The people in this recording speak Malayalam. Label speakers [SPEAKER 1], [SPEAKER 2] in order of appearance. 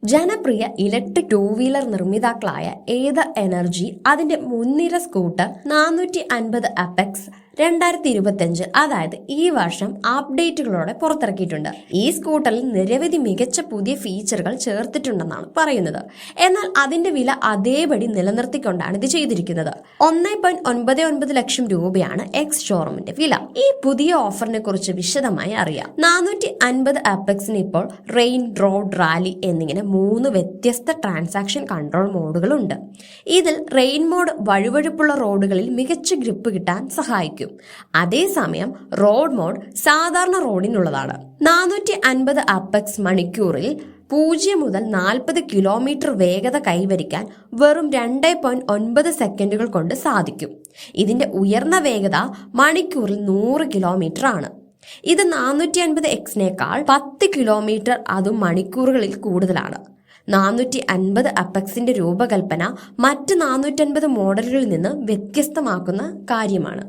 [SPEAKER 1] ജനപ്രിയ ഇലക്ട്രിക് ടൂ വീലർ നിർമ്മിതാക്കളായ ഏതർ എനർജി അതിന്റെ മുൻനിര സ്കൂട്ടർ 450 അപെക്സ് 2025 അതായത് ഈ വർഷം അപ്ഡേറ്റുകളോടെ പുറത്തിറക്കിയിട്ടുണ്ട്. ഈ സ്കൂട്ടറിൽ നിരവധി മികച്ച പുതിയ ഫീച്ചറുകൾ ചേർത്തിട്ടുണ്ടെന്നാണ് പറയുന്നത്. എന്നാൽ അതിന്റെ വില അതേപടി നിലനിർത്തിക്കൊണ്ടാണ് ഇത് ചെയ്തിരിക്കുന്നത്. 1.99 ലക്ഷം രൂപയാണ് എക്സ് ഷോറൂമിന്റെ വില. ഈ പുതിയ ഓഫറിനെ കുറിച്ച് വിശദമായി അറിയാം. 450 അപെക്സിന് ഇപ്പോൾ റെയിൻ, റോഡ്, റാലി എന്നിങ്ങനെ 3 വ്യത്യസ്ത ട്രാൻസാക്ഷൻ കൺട്രോൾ മോഡുകളുണ്ട്. ഇതിൽ റെയിൻ മോഡ് വഴുവഴുപ്പുള്ള റോഡുകളിൽ മികച്ച ഗ്രിപ്പ് കിട്ടാൻ സഹായിക്കും. അതേസമയം റോഡ് മോഡ് സാധാരണ റോഡിനുള്ളതാണ്. 450 അപെക്സ് മണിക്കൂറിൽ 0 മുതൽ 40 കിലോമീറ്റർ വേഗത കൈവരിക്കാൻ വെറും 2.9 സെക്കൻഡുകൾ കൊണ്ട് സാധിക്കും. ഇതിന്റെ ഉയർന്ന വേഗത മണിക്കൂറിൽ 100 കിലോമീറ്റർ ആണ്. ഇത് 450 എക്സിനേക്കാൾ 10 കിലോമീറ്റർ അതും മണിക്കൂറുകളിൽ കൂടുതലാണ്. 450 അപെക്സിന്റെ രൂപകൽപ്പന മറ്റ് 450 മോഡലുകളിൽ നിന്ന് വ്യത്യസ്തമാക്കുന്ന കാര്യമാണ്.